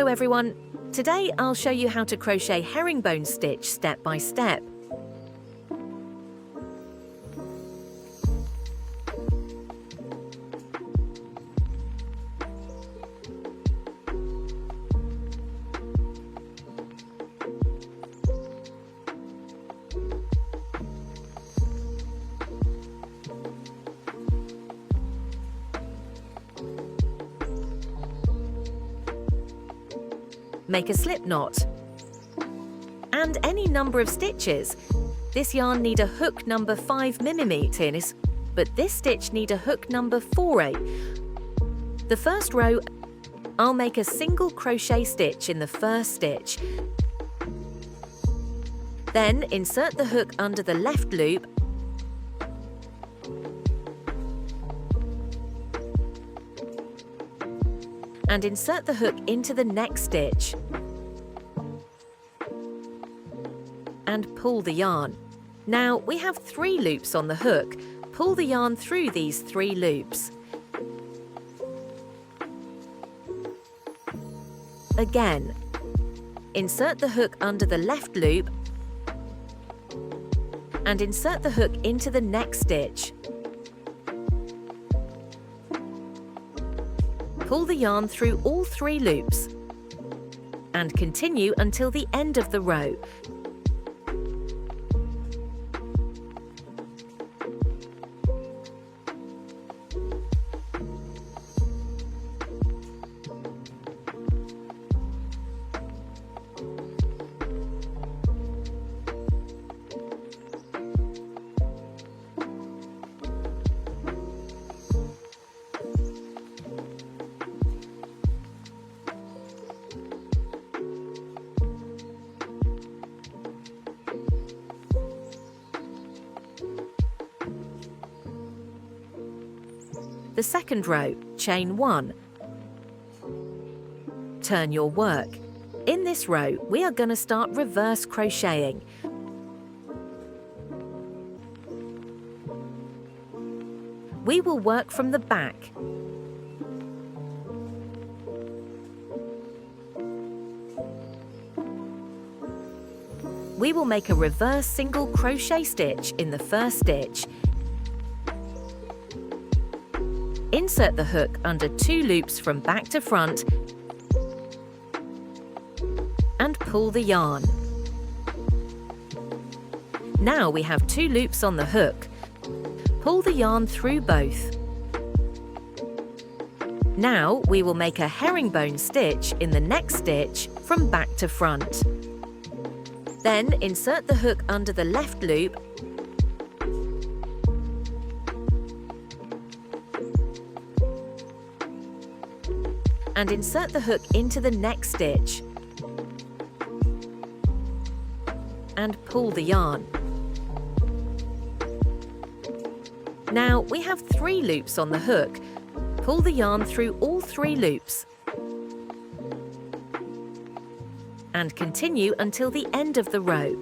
Hello everyone! Today I'll show you how to crochet herringbone stitch step by step. Make a slip knot and any number of stitches. This yarn need a hook number 5mm, but this stitch need a hook number 4/8. The first row, I'll make a single crochet stitch in the first stitch. Then insert the hook under the left loop and insert the hook into the next stitch and pull the yarn. Now we have 3 loops on the hook. Pull the yarn through these 3 loops. Again, insert the hook under the left loop and insert the hook into the next stitch. Pull the yarn through all 3 loops and continue until the end of the row. The second row, chain 1. Turn your work. In this row, we are going to start reverse crocheting. We will work from the back. We will make a reverse single crochet stitch in the first stitch. Insert the hook under 2 loops from back to front and pull the yarn. Now we have 2 loops on the hook. Pull the yarn through both. Now we will make a herringbone stitch in the next stitch from back to front. Then insert the hook under the left loop and insert the hook into the next stitch and pull the yarn. Now we have 3 loops on the hook. Pull the yarn through all 3 loops and continue until the end of the row.